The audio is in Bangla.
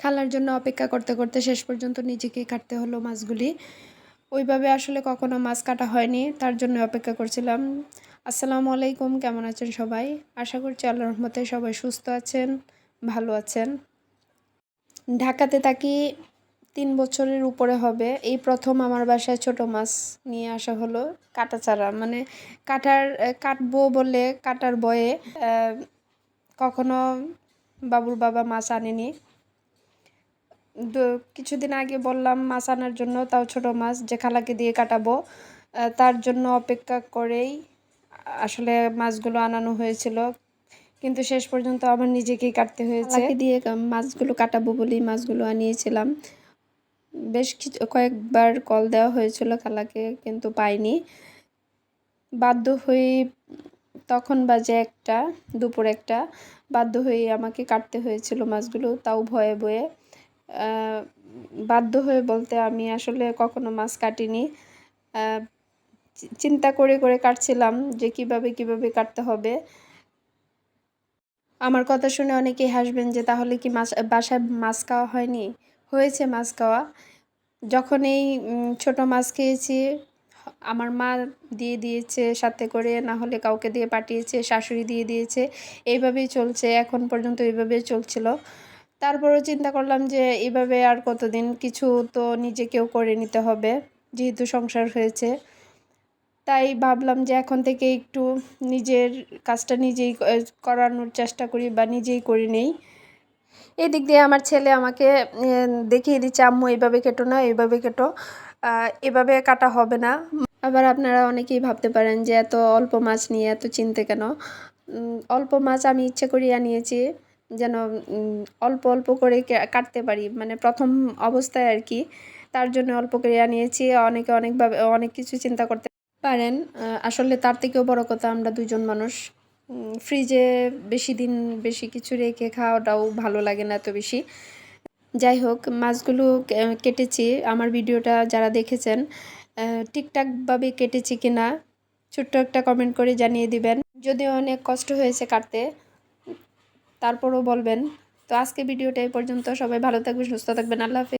খালার জন্য অপেক্ষা করতে করতে শেষ পর্যন্ত নিজেকেই কাটতে হলো মাছগুলি। ওইভাবে আসলে কখনো মাছ কাটা হয়নি, তার জন্য অপেক্ষা করছিলাম। আসসালামু আলাইকুম, কেমন আছেন সবাই? আশা করছি আল্লাহর রহমতে সবাই সুস্থ আছেন, ভালো আছেন। ঢাকাতে থাকি 3 বছরের উপরে হবে। এই প্রথম আমার বাসায় ছোট মাছ নিয়ে আসা হলো কাটা ছাড়া, মানে কাটবো বলে কাটার ভয়ে কখনো বাবুর বাবা মাছ আনেনি। কিছুদিন আগে বললাম মাছ আনার জন্য, তাও ছোট মাছ, যে খালাকে দিয়ে কাটাবো। তার জন্য অপেক্ষা করেই আসলে মাছগুলো আনানো হয়েছিল, কিন্তু শেষ পর্যন্ত আমার নিজেকেই কাটতে হয়েছে। খালাকে দিয়ে মাছগুলো কাটাবো বলেই মাছগুলো আনিয়েছিলাম। বেশ কয়েকবার কল দেওয়া হয়েছিল খালাকে, কিন্তু পাইনি। বাধ্য হয়ে তখন বাজে 1টা, দুপুর 1টা, বাধ্য হয়ে আমাকে কাটতে হয়েছিল মাছগুলো, তাও ভয়ে ভয়ে। বাধ্য হয়ে বলতে আমি আসলে কখনো মাছ কাটিনি। চিন্তা করে করে কাটছিলাম যে কিভাবে কাটতে হবে। আমার কথা শুনে অনেকেই হাসবেন যে তাহলে কি বাসায় মাছ খাওয়া হয়নি? হয়েছে মাছ খাওয়া। যখন এই ছোট মাছ খেয়েছি, আমার মা দিয়ে দিয়েছে সাথে করে, না হলে কাউকে দিয়ে পাঠিয়েছে, শাশুড়ি দিয়ে দিয়েছে। এইভাবেই চলছে, এখন পর্যন্ত এইভাবেই চলছিল। তারপরেও চিন্তা করলাম যে এইভাবে আর কতদিন, কিছু তো নিজেকেও করে নিতে হবে, যেহেতু সংসার হয়েছে। তাই ভাবলাম যে এখন থেকে একটু নিজের কাজটা নিজেই করানোর চেষ্টা করি, বা নিজেই করে নেই। এদিক দিয়ে আমার ছেলে আমাকে দেখিয়ে দিচ্ছে, আম্মু এইভাবে কেটো না, এইভাবে কেটো, এভাবে কাটা হবে না। আবার আপনারা অনেকেই ভাবতে পারেন যে এত অল্প মাছ নিয়ে এত চিনতে কেন? অল্প মাছ আমি ইচ্ছে করিয়া আনিয়েছি, যেন অল্প অল্প করে কাটতে পারি, মানে প্রথম অবস্থায় আর কি। তার জন্য অল্প করে আনিয়েছি। অনেকে অনেকভাবে অনেক কিছু চিন্তা করতে পারেন। আসলে তার থেকেও বড় কথা, আমরা দুজন মানুষ, ফ্রিজে বেশি দিন বেশি কিছু রেখে খাওয়াটাও ভালো লাগে না এত বেশি। যাই হোক, মাছগুলো কেটেছি। আমার ভিডিওটা যারা দেখেছেন ঠিকঠাকভাবে কেটেছি কিনা ছোট্ট একটা কমেন্ট করে জানিয়ে দিবেন। যদিও অনেক কষ্ট হয়েছে কাটতে, তারপরও বলবেন। তো আজকে ভিডিওটা এই পর্যন্ত। সবাই ভালো থাকবেন, সুস্থ থাকবেন। আল্লাহ হাফেজ।